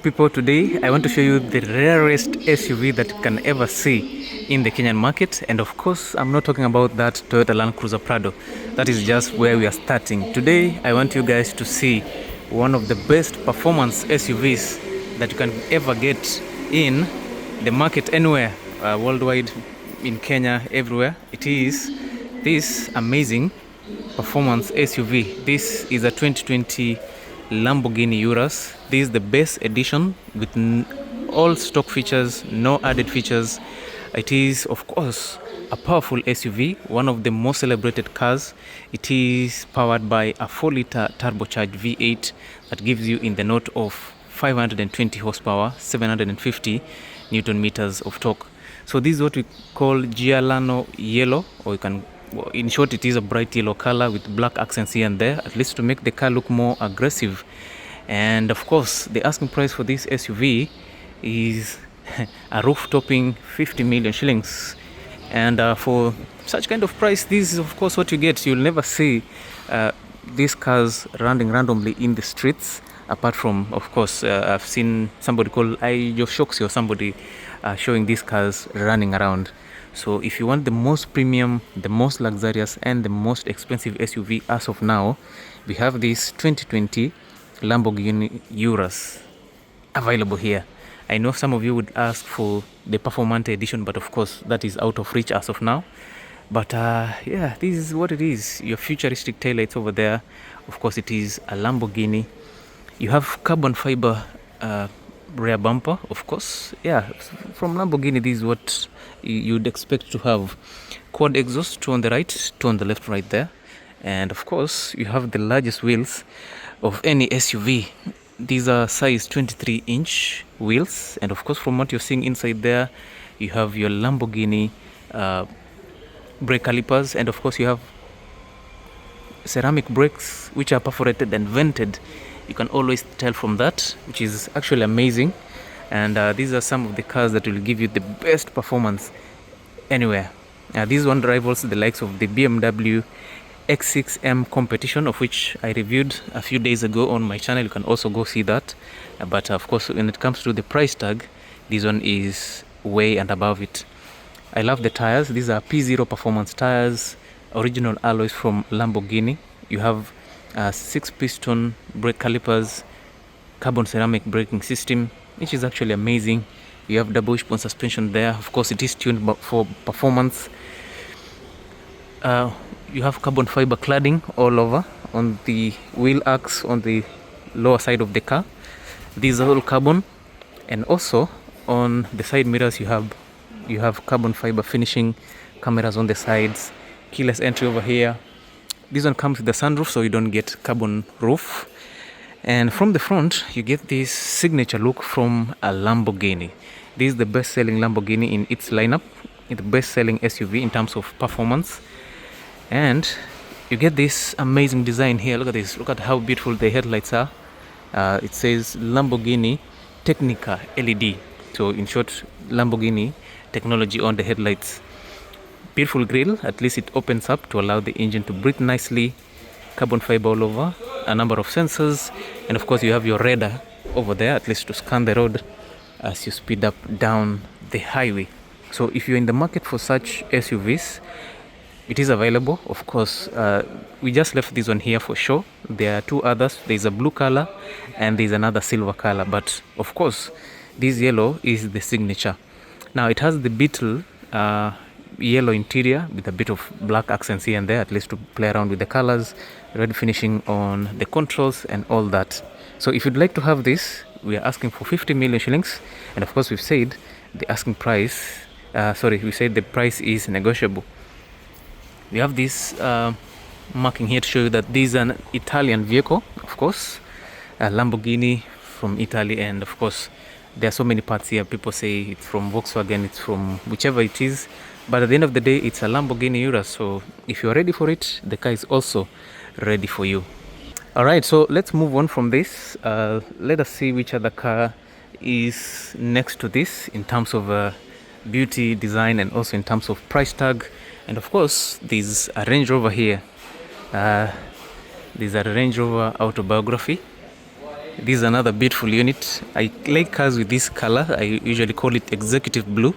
people, today I want to show you the rarest SUV that you can ever see in the Kenyan market. And of course, I'm not talking about that Toyota Land Cruiser Prado. That is just where we are starting. Today, I want you guys to see one of the best performance SUVs that you can ever get in the market anywhere, worldwide, in Kenya, everywhere. It is this amazing performance SUV. This is a 2020 Lamborghini Urus. This is the base edition with all stock features, no added features. It is, of course, a powerful SUV, one of the most celebrated cars. It is powered by a 4-liter turbocharged V8 that gives you in the note of 520 horsepower, 750 Newton meters of torque. So this is what we call Giuliano yellow, or you can, in short, it is a bright yellow color with black accents here and there, at least to make the car look more aggressive. And of course, the asking price for this SUV is a roof-topping 50 million shillings. And for such kind of price, this is of course what you get. You'll never see these cars running randomly in the streets, apart from, of course, I've seen somebody called Shoxy or somebody showing these cars running around. So if you want the most premium, the most luxurious, and the most expensive SUV as of now, we have this 2020 Lamborghini Urus available here. I know some of you would ask for the Performante edition, but of course that is out of reach as of now. But yeah, this is what it is. Your futuristic taillights over there. Of course, it is a Lamborghini. You have carbon fiber rear bumper, of course. Yeah, from Lamborghini, this is what you'd expect to have. Quad exhaust, two on the right, two on the left, right there. And of course, you have the largest wheels of any SUV. These are size 23-inch wheels. And of course, from what you're seeing inside there, you have your Lamborghini brake calipers. And of course, you have ceramic brakes, which are perforated and vented. You can always tell from that, which is actually amazing. And these are some of the cars that will give you the best performance anywhere. This one rivals the likes of the BMW X6M competition, of which I reviewed a few days ago on my channel. You can also go see that. But of course, when it comes to the price tag, this one is way and above it. I love the tires. These are P0 performance tires, original alloys from Lamborghini. You have 6-piston brake calipers, carbon ceramic braking system, which is actually amazing. You have double wishbone suspension there. Of course, it is tuned for performance. You have carbon fiber cladding all over on the wheel arcs on the lower side of the car. These are all carbon, and also on the side mirrors you have carbon fiber finishing, cameras on the sides, keyless entry over here. This one comes with the sunroof, so you don't get carbon roof. And from the front, you get this signature look from a Lamborghini. This is the best-selling Lamborghini in its lineup, the best-selling SUV in terms of performance. And you get this amazing design here. Look at this. Look at how beautiful the headlights are. It says Lamborghini Technica LED. So in short, Lamborghini technology on the headlights. Beautiful grille, at least it opens up to allow the engine to breathe nicely. Carbon fiber all over, a number of sensors, and of course you have your radar over there, at least to scan the road as you speed up down the highway. So if you're in the market for such SUVs, it is available. Of course, we just left this one here for show. There are two others. There's a blue color and there's another silver color, but of course this yellow is the signature. Now it has the Beetle yellow interior with a bit of black accents here and there, at least to play around with the colors, red finishing on the controls and all that. So if you'd like to have this, we are asking for 50 million shillings, and of course we've said the asking price, we said the price is negotiable. We have this marking here to show you that this is an Italian vehicle, of course, a Lamborghini from Italy. And of course there are so many parts here. People say it's from Volkswagen, it's from whichever it is, but at the end of the day, it's a Lamborghini Urus. So if you're ready for it, the car is also ready for you. All right, so let's move on from this. Let us see which other car is next to this in terms of beauty, design, and also in terms of price tag. And of course, there's a Range Rover here. There's a Range Rover Autobiography. This is another beautiful unit. I like cars with this color. I usually call it executive blue.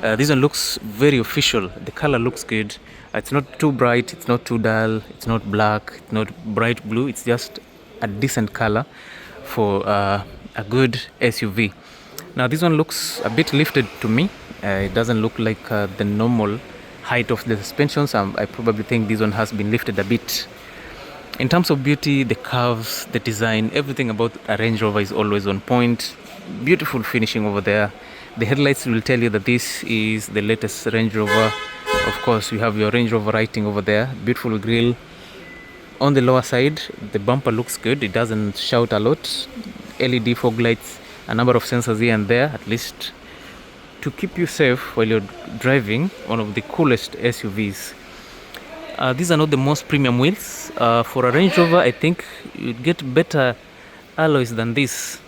This one looks very official. The color looks good. It's not too bright, it's not too dull, it's not black, it's not bright blue. It's just a decent color for a good SUV. Now this one looks a bit lifted to me. It doesn't look like the normal height of the suspensions. I probably think this one has been lifted a bit. In terms of beauty, the curves, the design, everything about a Range Rover is always on point. Beautiful finishing over there. The headlights will tell you that this is the latest Range Rover. Of course, you have your Range Rover writing over there. Beautiful grille. On the lower side, the bumper looks good. It doesn't shout a lot. LED fog lights, a number of sensors here and there, at least to keep you safe while you're driving one of the coolest SUVs. These are not the most premium wheels. For a Range Rover, I think you'd get better alloys than this.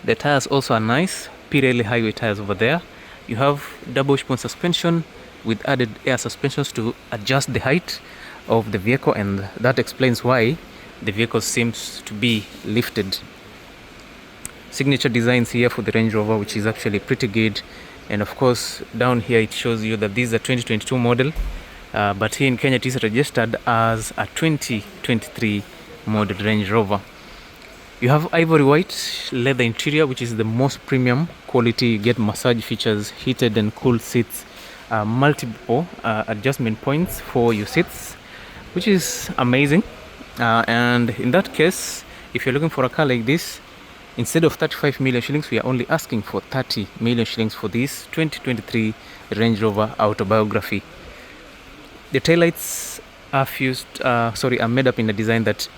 The tires also are nice. Pirelli highway tires over there. You have double wishbone suspension with added air suspensions to adjust the height of the vehicle, and that explains why the vehicle seems to be lifted. Signature designs here for the Range Rover, which is actually pretty good. And of course, down here it shows you that this is a 2022 model, but here in Kenya it is registered as a 2023 model Range Rover. You have ivory white leather interior, which is the most premium quality. You get massage features, heated and cooled seats, multiple adjustment points for your seats, which is amazing. And in that case, if you're looking for a car like this, instead of 35 million shillings, we are only asking for 30 million shillings for this 2023 Range Rover Autobiography. The taillights are made up in a design that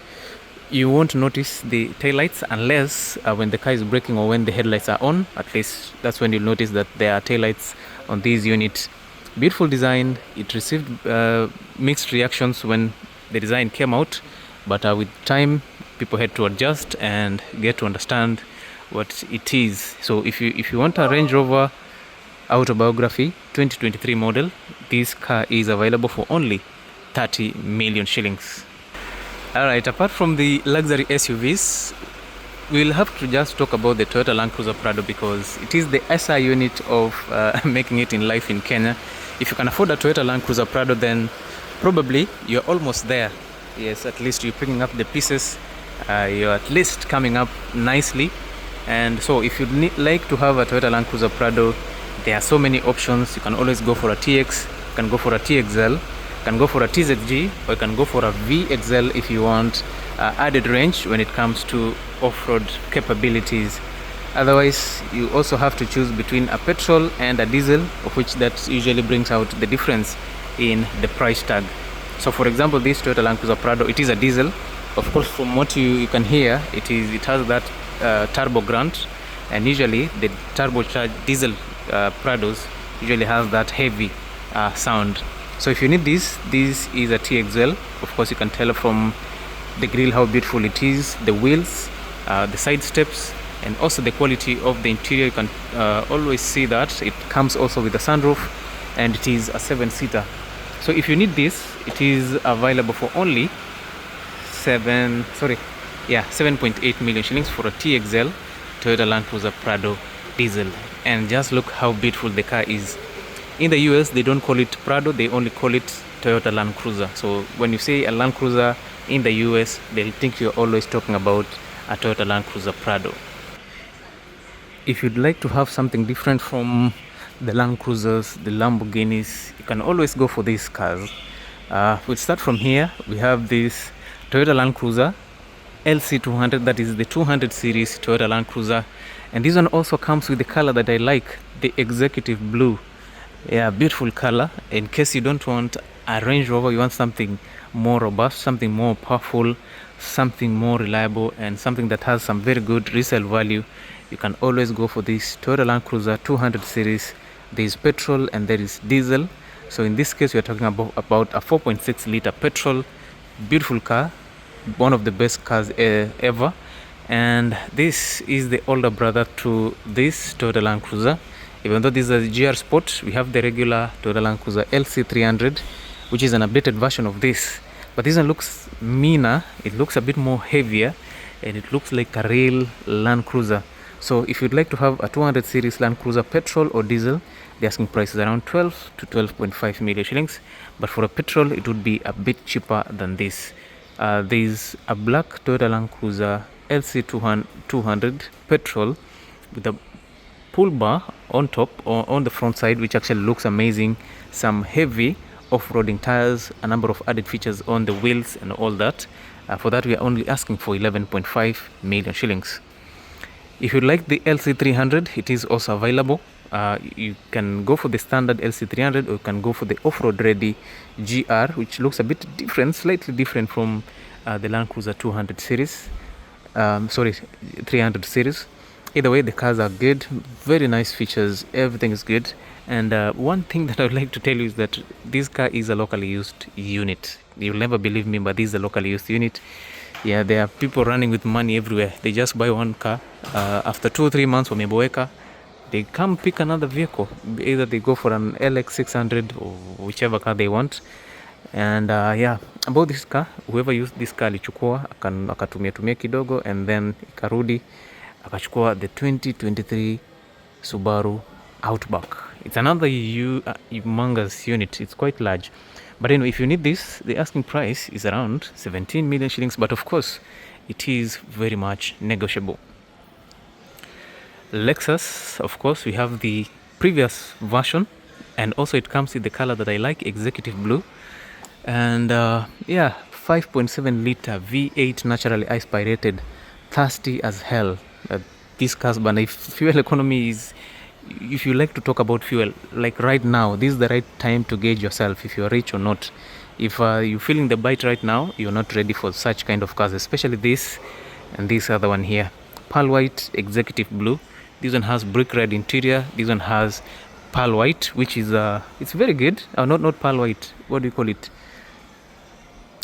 you won't notice the taillights unless when the car is braking or when the headlights are on. At least that's when you'll notice that there are taillights on these units. Beautiful design. It received mixed reactions when the design came out, but with time people had to adjust and get to understand what it is. So if you want a Range Rover Autobiography 2023 model, this car is available for only 30 million shillings. Alright, apart from the luxury SUVs, we'll have to just talk about the Toyota Land Cruiser Prado, because it is the SI unit of making it in life in Kenya. If you can afford a Toyota Land Cruiser Prado, then probably you're almost there. Yes, at least you're picking up the pieces. You're at least coming up nicely. And so if you'd like to have a Toyota Land Cruiser Prado, there are so many options. You can always go for a TX, you can go for a TXL, you can go for a TZG, or you can go for a VXL if you want added range when it comes to off-road capabilities. Otherwise, you also have to choose between a petrol and a diesel, of which that usually brings out the difference in the price tag. So for example, this Toyota Land Cruiser Prado, it is a diesel. Of course, from what you can hear, it has that turbo grunt, and usually the turbocharged diesel Prados usually has that heavy sound. So if you need this is a TXL. Of course, you can tell from the grille how beautiful it is, the wheels, the side steps, and also the quality of the interior. You can always see that it comes also with a sunroof, and it is a 7-seater. So if you need this, it is available for only 7.8 million shillings for a TXL Toyota Land Cruiser Prado diesel. And just look how beautiful the car is. In the US, they don't call it Prado, they only call it Toyota Land Cruiser. So when you say a Land Cruiser in the US, they'll think you're always talking about a Toyota Land Cruiser Prado. If you'd like to have something different from the Land Cruisers, the Lamborghinis, you can always go for these cars. We'll start from here. We have this Toyota Land Cruiser LC300, that is the 200 series Toyota Land Cruiser. And this one also comes with the color that I like, the executive blue. Yeah, beautiful color. In case you don't want a Range Rover, you want something more robust, something more powerful, something more reliable, and something that has some very good resale value, you can always go for this Toyota Land Cruiser 200 series. There is petrol and there is diesel. So in this case, we are talking about a 4.6 liter petrol. Beautiful car, one of the best cars ever. And this is the older brother to this Toyota Land Cruiser. Even though this is a GR Sport, we have the regular Toyota Land Cruiser LC300, which is an updated version of this. But this one looks meaner, it looks a bit more heavier. and it looks like a real Land Cruiser. So if you'd like to have a 200 series Land Cruiser petrol or diesel, the asking price is around 12 to 12.5 million shillings, but for a petrol it would be a bit cheaper than this. There's a black Toyota Land Cruiser LC300 petrol with a pull bar on top or on the front side, which actually looks amazing. Some heavy off-roading tires, a number of added features on the wheels and all that. For that we are only asking for 11.5 million shillings. If you like the LC300, it is also available. You can go for the standard LC300 or you can go for the off-road ready GR, which looks a bit different, slightly different from the Land Cruiser 200 series. 300 series. Either way, the cars are good, very nice features, everything is good. And one thing that I would like to tell you is that this car is a locally used unit. You'll never believe me, but this is a locally used unit. Yeah, there are people running with money everywhere. They just buy one car. After 2 or 3 months, wameboeka, they come pick another vehicle. Either they go for an LX600 or whichever car they want. And yeah, about this car, whoever used this car alichukua akatumia kidogo, and then ikarudi akachukua the 2023 Subaru Outback. It's another humongous unit. It's quite large. But anyway, if you need this, the asking price is around 17 million shillings. But of course, it is very much negotiable. Lexus, of course, we have the previous version. And also it comes with the color that I like, executive blue. And yeah, 5.7 liter V8 naturally aspirated, thirsty as hell. This cars, but if fuel economy is, if you like to talk about fuel, like right now, this is the right time to gauge yourself if you're rich or not. If you're feeling the bite right now, you're not ready for such kind of cars, especially this and this other one here. Pearl white, executive blue. This one has brick red interior. This one has pearl white, which is it's very good. Not pearl white. What do you call it?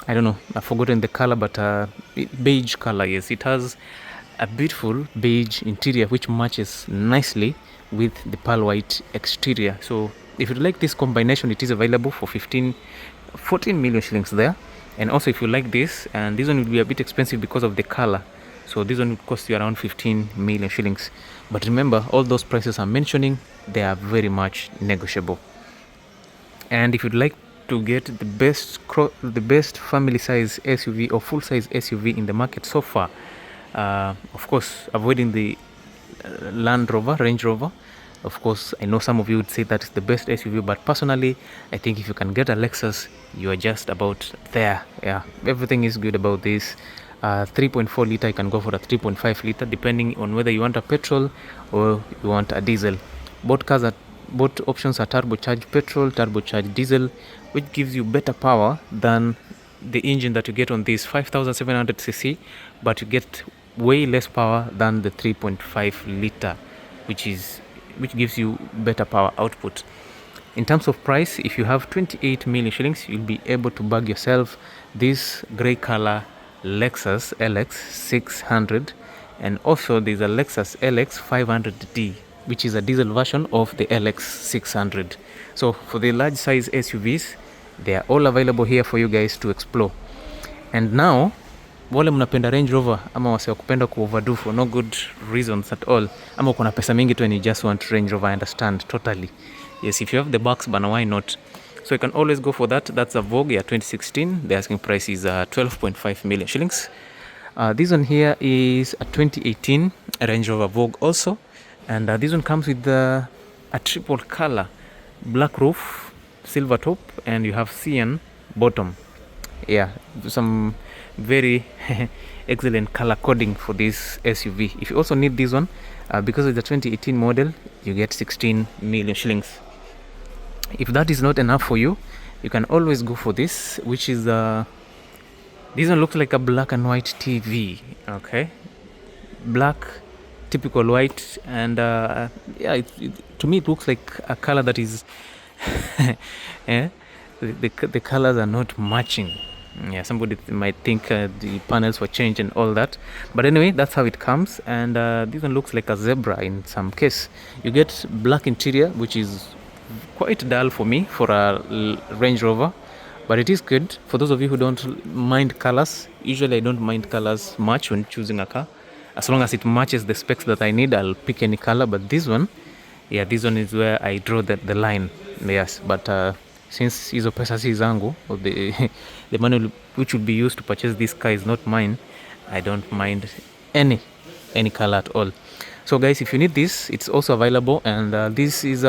I don't know. I've forgotten the color, but beige color. Yes, it has a beautiful beige interior which matches nicely with the pearl white exterior. So if you like this combination, it is available for 14 million shillings there. And also if you like this, and this one will be a bit expensive because of the color, so this one will cost you around 15 million shillings. But remember, all those prices I'm mentioning, they are very much negotiable. And if you'd like to get the best family size SUV or full size SUV in the market so far, of course avoiding the Land Rover, Range Rover. Of course, I know some of you would say that it's the best SUV, but personally, I think if you can get a Lexus, you are just about there. Yeah, everything is good about this. 3.4 liter, you can go for a 3.5 liter, depending on whether you want a petrol or you want a diesel. Both options are turbocharged petrol, turbocharged diesel, which gives you better power than the engine that you get on this 5700cc, but you get way less power than the 3.5 liter, which gives you better power output. In terms of price, if you have 28 million shillings, you'll be able to bag yourself this gray color Lexus LX 600, and also there's a Lexus LX 500D, which is a diesel version of the LX 600. So for the large size SUVs, they are all available here for you guys to explore. And now, wale mnapenda Range Rover ama wase wakupenda ku overdo for no good reasons at all, ama uko na pesa mingi tu and you just want Range Rover, I understand totally. Yes, if you have the bucks, but why not? So you can always go for that. That's a Vogue, yeah, 2016. The asking price is 12.5 million shillings. This one here is a 2018 Range Rover Vogue also. And this one comes with a triple color, black roof, silver top, and you have cyan bottom. Yeah, some very excellent color coding for this SUV. If you also need this one, because it's a 2018 model, you get 16 million shillings. If that is not enough for you, you can always go for this, which is this one looks like a black and white TV. Okay, black, typical white, and yeah, to me it looks like a color that is yeah, the colors are not matching. Yeah, somebody might think the panels were changed and all that, but anyway, that's how it comes. And this one looks like a zebra in some case. You get black interior, which is quite dull for me for a Range Rover. but it is good for those of you who don't mind colors. Usually I don't mind colors much when choosing a car. As long as it matches the specs that I need, I'll pick any color. But this one, yeah, this one is where I draw the line. Yes, but since hizo pesa si zangu, or the the money which will be used to purchase this car is not mine, I don't mind any color at all. So guys, if you need this, it's also available. And this is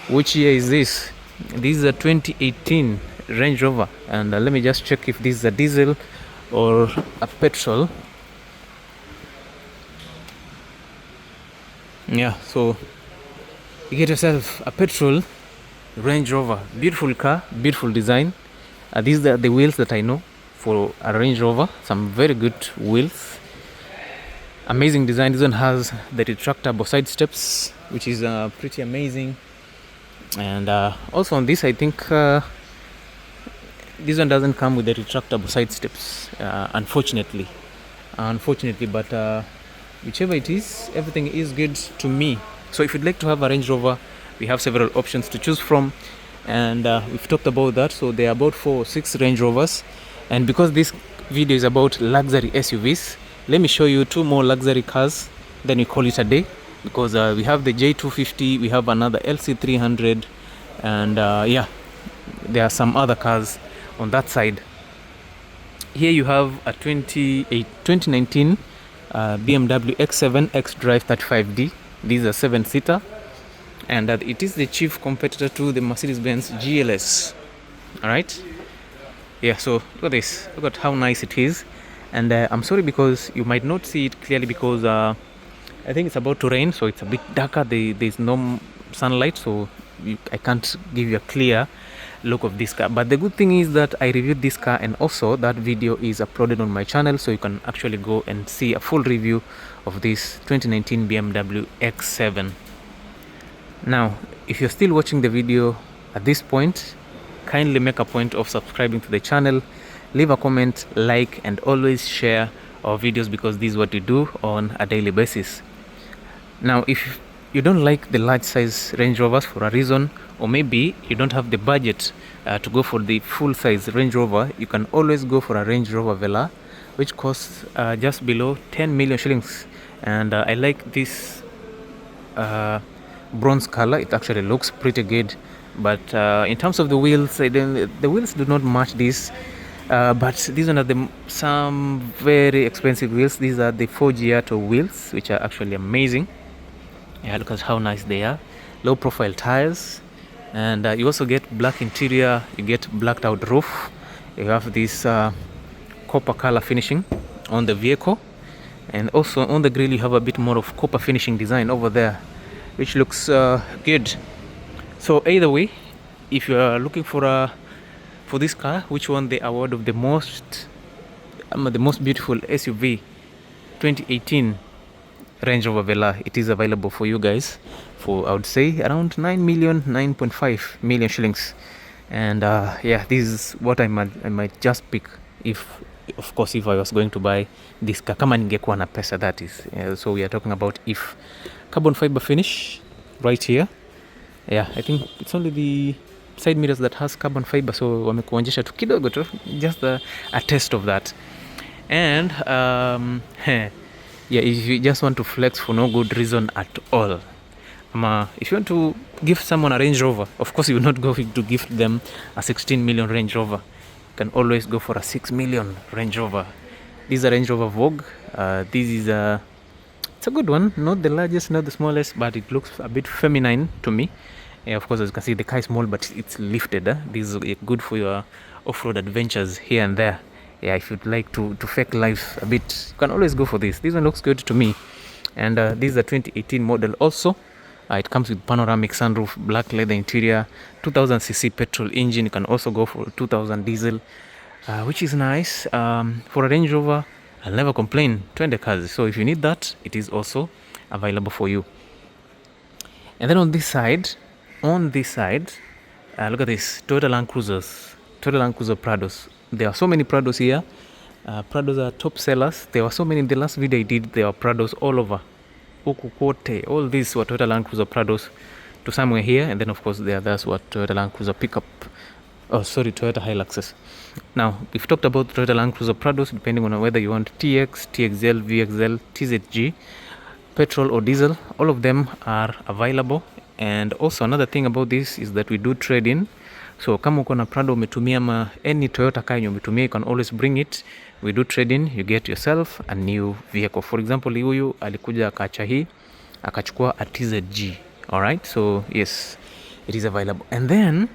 which year is this? This is a 2018 Range Rover, and let me just check if this is a diesel or a petrol. Yeah, so you get yourself a petrol Range Rover. Beautiful car, beautiful design. These are the wheels that I know for a Range Rover. Some very good wheels. Amazing design. This one has the retractable side steps, which is pretty amazing. And also on this, I think this one doesn't come with the retractable side steps, unfortunately. But whichever it is, everything is good to me. So if you'd like to have a Range Rover, we have several options to choose from, and we've talked about that. So there are about 4 or 6 Range Rovers, and because this video is about luxury SUVs, let me show you 2 more luxury cars, then we call it a day. Because we have the J250, we have another LC300, and yeah, there are some other cars on that side. Here you have a 2019 BMW X7 X-Drive 35D. These are 7-seater, and it is the chief competitor to the Mercedes-Benz GLS. Alright, yeah, so look at this, look at how nice it is. And I'm sorry because you might not see it clearly because I think it's about to rain, so it's a bit darker. There's no sunlight, so I can't give you a clear look of this car. But the good thing is that I reviewed this car, and also that video is uploaded on my channel, so you can actually go and see a full review of this 2019 BMW X7. Now, if you're still watching the video at this point, kindly make a point of subscribing to the channel, leave a comment, like, and always share our videos, because this is what we do on a daily basis. Now, if you don't like the large size Range Rovers for a reason, or maybe you don't have the budget to go for the full size Range Rover, you can always go for a Range Rover Velar, which costs just below 10 million shillings. And I like this bronze color. It actually looks pretty good, but in terms of the wheels, the wheels do not match this. But these are some very expensive wheels. These are the 4GR wheels, which are actually amazing. Yeah, look at how nice they are. Low profile tires, and you also get black interior, you get blacked out roof, you have this copper color finishing on the vehicle, and also on the grille you have a bit more of copper finishing design over there, which looks good. So either way, if you are looking for this car which won the award of the most beautiful SUV 2018 Range Rover Velar, it is available for you guys for, I would say, around 9.5 million shillings. And yeah, this is what I might just pick if I was going to buy this car. Kama ningekuwa na pesa, that is. So we are talking about if. Carbon fiber finish right here. Yeah, I think it's only the side mirrors that has carbon fiber, so wamekuonyesha tu kidogo tu, just a test of that. And yeah, if you just want to flex for no good reason at all, if you want to give someone a Range Rover, of course you will not go to gift them a 16 million Range Rover. You can always go for a 6 million Range Rover. This is a Range Rover Vogue. This is it's a good one, not the largest, not the smallest, but it looks a bit feminine to me. Yeah, of course, as you can see, the car is small, but it's lifted. This is good for your off-road adventures here and there. Yeah, if you'd like to fake life a bit, you can always go for this. This one looks good to me. And this is a 2018 model also. It comes with panoramic sunroof, black leather interior, 2000cc petrol engine. You can also go for 2000 diesel, which is nice. For a Range Rover, I'll never complain. 20 cars. So if you need that, it is also available for you. And then on this side, look at this, Toyota Land Cruisers, Toyota Land Cruiser Prados. There are so many Prados here. Prados are top sellers. There were so many in the last video I did. There are Prados all over. Okukote, all these were Toyota Land Cruiser Prados to somewhere here. And then of course there are others were Toyota Land Cruiser pickup Oh, sorry, Toyota Hiluxes. Now, we've talked about Toyota Land Cruiser Prados, depending on whether you want TX, TXL, VXL, TZG, petrol or diesel. All of them are available. And also another thing about this is that we do trade in. So kama uko na Prado umetumia any Toyota car umetumia, you can always bring it. We do trade in, you get yourself a new vehicle. For example, huyu alikuja akacha hii akachukua a TZG. Alright, so yes, it is available. And then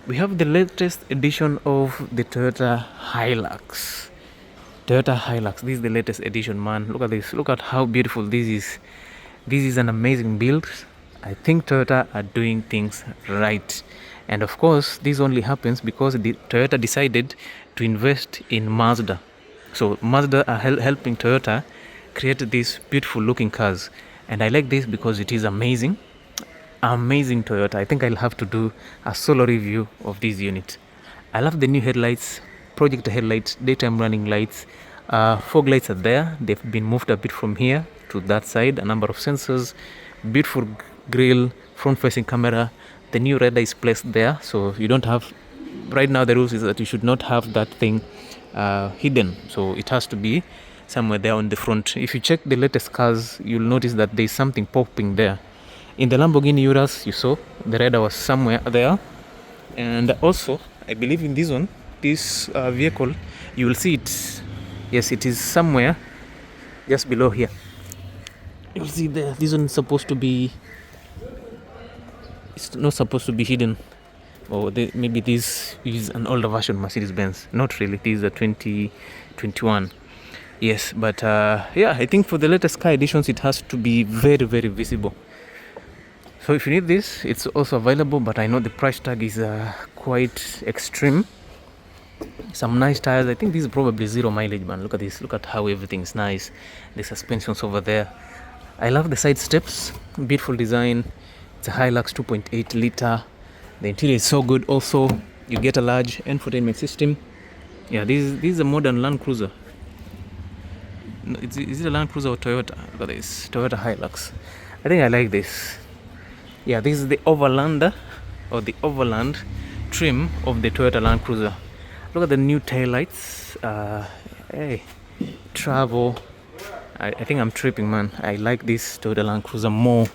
we have the latest edition of the Toyota Hilux. Toyota Hilux. This is the latest edition, man. Look at this. Look at how beautiful this is. This is an amazing build. I think Toyota are doing things right. And of course, this only happens because Toyota decided to invest in Mazda. So Mazda are helping Toyota create these beautiful looking cars. And I like this because it is amazing. Amazing Toyota. I think I'll have to do a solo review of this unit. I love the new headlights, project headlights, daytime running lights. Fog lights are there. They've been moved a bit from here to that side. A number of sensors, beautiful grille, front facing camera. The new radar is placed there, so you don't have, right now the rules is that you should not have that thing hidden, so it has to be somewhere there on the front. If you check the latest cars, you'll notice that there's something popping there. In the Lamborghini Urus, you saw the radar was somewhere there. And also, I believe in this one, this vehicle, you will see it. Yes, it is somewhere just below here. You'll see there. This one is supposed to be, it's not supposed to be hidden. Or maybe this is an older version Mercedes-Benz. Not really. This is a 2021. Yes, but yeah, I think for the latest car editions, it has to be very, very visible. So if you need this, it's also available, but I know the price tag is quite extreme. Some nice tires. I think this is probably 0 mileage, man. Look at this. Look at how everything is nice. The suspension's over there. I love the side steps. Beautiful design. It's a Hilux 2.8 liter. The interior is so good also. You get a large infotainment system. Yeah, this is a modern Land Cruiser. Is it a Land Cruiser or Toyota? Look at this. Toyota Hilux. I think I like this. Yeah, this is the Overlander or the Overland trim of the Toyota Land Cruiser. Look at the new taillights. Hey, travel. I think I'm tripping, man. I like this Toyota Land Cruiser more.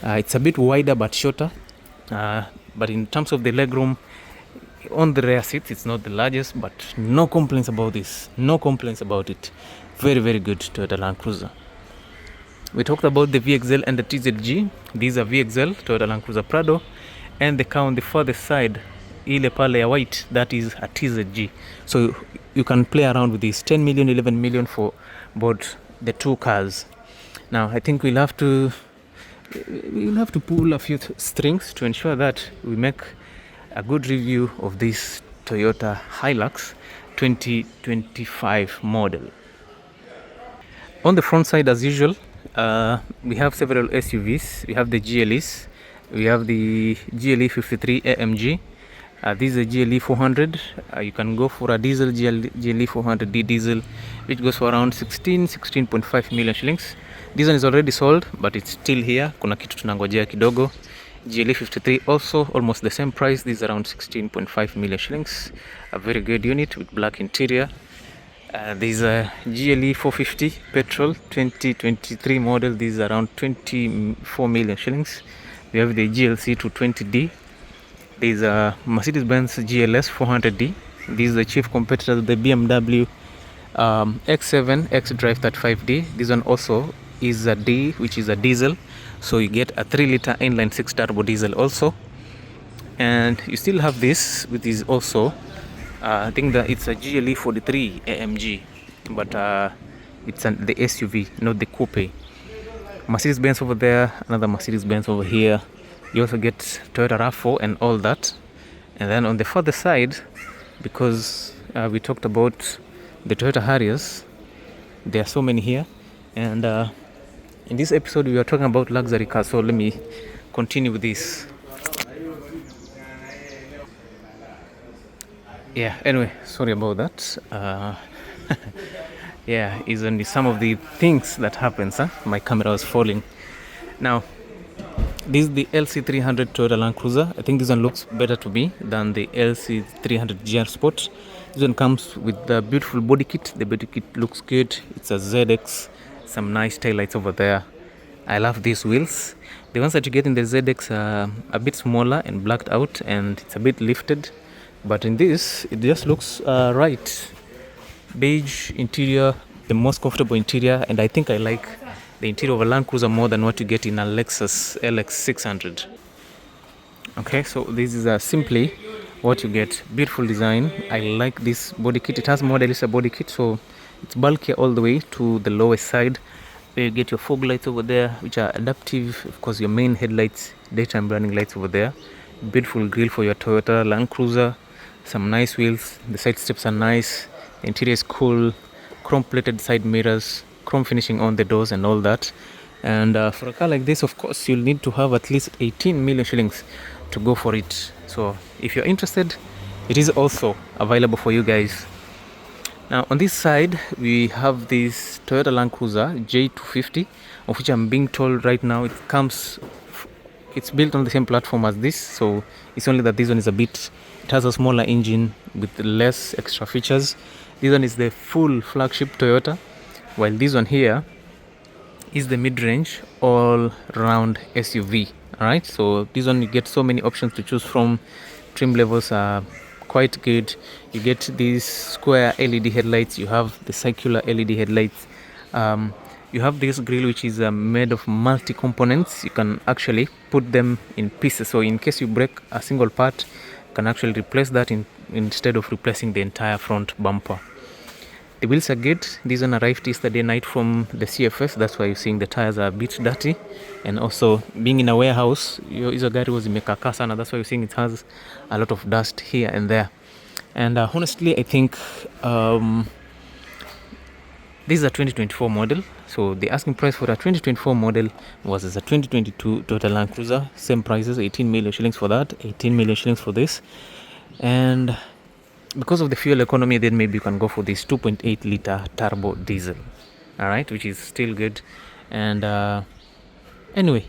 It's a bit wider but shorter. But in terms of the legroom, on the rear seats, it's not the largest, but no complaints about this. No complaints about it. Very, very good Toyota Land Cruiser. We talked about the VXL and the TZG. These are VXL, Toyota Land Cruiser Prado. And the car on the furthest side, ile pale ya white, that is a TZG. So you can play around with these 10 million, 11 million for both the two cars. Now, I think we'll have to pull a few strings to ensure that we make a good review of this Toyota Hilux 2025 model. On the front side, as usual, we have several SUVs. We have the GLEs. We have the GLE 53 AMG. This is a GLE 400. You can go for a diesel GLE 400D diesel, which goes for around 16.5 million shillings. This one is already sold, but it's still here. Kuna kitu tunangojea kidogo. GLE 53 also almost the same price. This is around 16.5 million shillings. A very good unit with black interior. This is a GLE 450 petrol 2023 model. This is around 24 million shillings. We have the GLC 220D. There is a Mercedes-Benz GLS 400D. This is the chief competitor to the BMW X7 X-Drive 35D. This one also is a D, which is a diesel. So you get a 3-liter inline 6 turbo diesel also. And you still have this, which is also, I think that it's a GLE 43 AMG. But it's the SUV, not the coupe. Mercedes-Benz over there, another Mercedes-Benz over here. You also get Toyota RAV4 and all that. And then on the further side, because we talked about the Toyota Harriers, there are so many here. And in this episode, we are talking about luxury cars. So let me continue with this. Yeah, anyway, sorry about that. Yeah, it's only some of the things that happens. My camera was falling. Now, This is the LC300 Toyota Land Cruiser. I think this one looks better to me than the LC300 GR Sport. This one comes with the beautiful body kit. The body kit looks good. It's a ZX, some nice taillights over there. I love these wheels. The ones that you get in the ZX are a bit smaller and blacked out, and it's a bit lifted. But in this, it just looks right. Beige interior, the most comfortable interior, and I think I like the interior of a Land Cruiser more than what you get in a Lexus LX600. Okay, so this is simply what you get. Beautiful design. I like this body kit. It has Model S body kit, so it's bulky all the way to the lowest side. You get your fog lights over there, which are adaptive. Of course, your main headlights, daytime running lights over there. Beautiful grille for your Toyota Land Cruiser. Some nice wheels. The side steps are nice. The interior is cool. Chrome plated side mirrors, chrome finishing on the doors and all that. And for a car like this, of course, you'll need to have at least 18 million shillings to go for it. So if you're interested, it is also available for you guys. Now on this side, we have this Toyota Land Cruiser J250, of which I'm being told right now it's built on the same platform as this, so it's only that this one is it has a smaller engine with less extra features. This one is the full flagship Toyota, while this one here is the mid-range all-round SUV. Alright, so this one you get so many options to choose from. Trim levels are quite good. You get these square LED headlights, you have the circular LED headlights, you have this grille which is made of multi-components. You can actually put them in pieces, so in case you break a single part, you can actually replace that instead of replacing the entire front bumper. The wheels are good. This one arrived yesterday night from the CFS. That's why you're seeing the tires are a bit dirty, and also being in a warehouse, hizo gari was imekaa sana. That's why you're seeing it has a lot of dust here and there. And honestly, I think this is a 2024 model. So the asking price for a 2024 model was as a 2022 Toyota Land Cruiser. Same prices, 18 million shillings for that, 18 million shillings for this. And because of the fuel economy, then maybe you can go for this 2.8 liter turbo diesel. All right, which is still good. And anyway,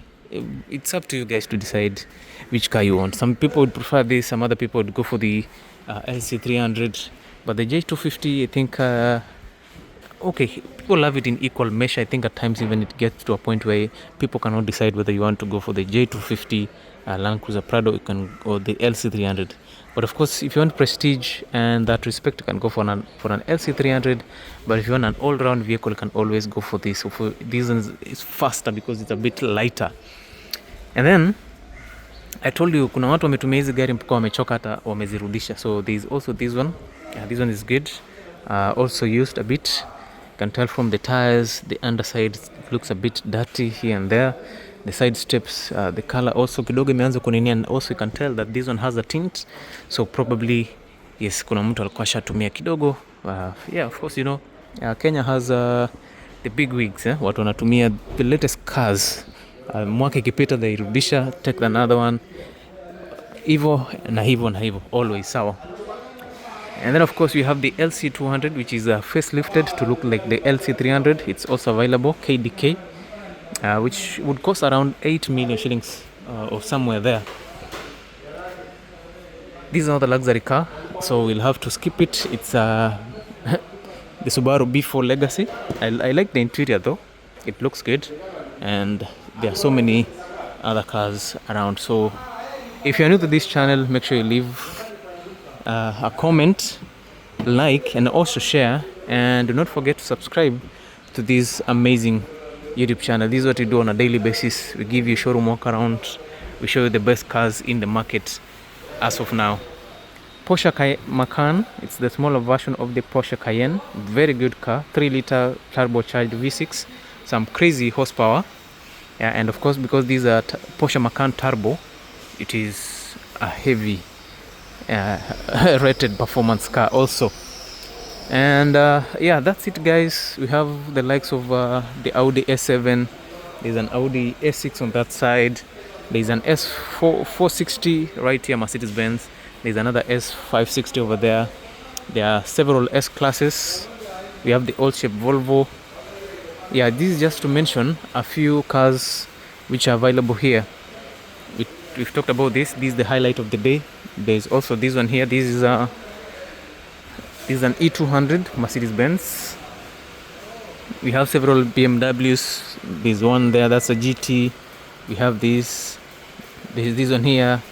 it's up to you guys to decide which car you want. Some people would prefer this, some other people would go for the LC300, but the J250, I think okay, people love it in equal measure. I think at times even it gets to a point where people cannot decide whether you want to go for the J250 Land Cruiser Prado or the LC300. But of course, if you want prestige and that respect, you can go for an LC300. But if you want an all-round vehicle, you can always go for this. So for this one, it's faster because it's a bit lighter. And then I told you kuna watu wametumia hizi gari mpaka wamechoka hata wamezirudisha. So there is also this one. This one is good. Also used a bit. You can tell from the tires, the underside looks a bit dirty here and there. The side steps, the color also kidogo imeanza kunini, and also you can tell that this one has a tint. So probably yes, kuna mtu alikuwa shatumia kidogo. Yeah, of course, you know, Kenya has the big wigs, watu wanatumia the latest cars. Mwaka ikipita they rudisha, take another one. Hivyo na hivyo always sawa. And then of course we have the LC200, which is facelifted to look like the LC300. It's also available KDK, which would cost around 8 million shillings or somewhere there. This is not the luxury car, so we'll have to skip it. It's the Subaru B4 Legacy. I like the interior though, it looks good, and there are so many other cars around. So if you're new to this channel, make sure you leave a comment, like, and also share, and do not forget to subscribe to this amazing YouTube channel. This is what we do on a daily basis. We give you showroom walk around, we show you the best cars in the market as of now. Porsche Macan, it's the smaller version of the Porsche Cayenne. Very good car, 3 liter turbocharged V6, some crazy horsepower. Yeah, and of course, because these are Porsche Macan Turbo, it is a heavy rated performance car also. And yeah, that's it guys. We have the likes of the Audi S7. There's an Audi S6 on that side. There's an S460 right here, Mercedes-Benz. There's another S560 over there. There are several S classes. We have the old shape Volvo. Yeah, this is just to mention a few cars which are available here. we've talked about this. This is the highlight of the day. There's also this one here. This is an E200 Mercedes-Benz. We have several BMWs. There's one there, that's a GT. We have this. There's this one here.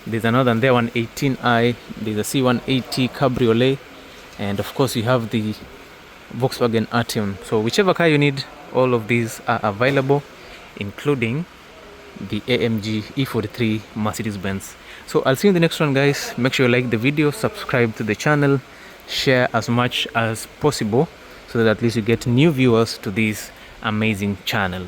There's another one there, 118i. There's a C180 Cabriolet. And of course, you have the Volkswagen Arteon. So whichever car you need, all of these are available, including the AMG E43 Mercedes-Benz. So I'll see you in the next one, guys. Make sure you like the video, subscribe to the channel, share as much as possible so that at least you get new viewers to this amazing channel.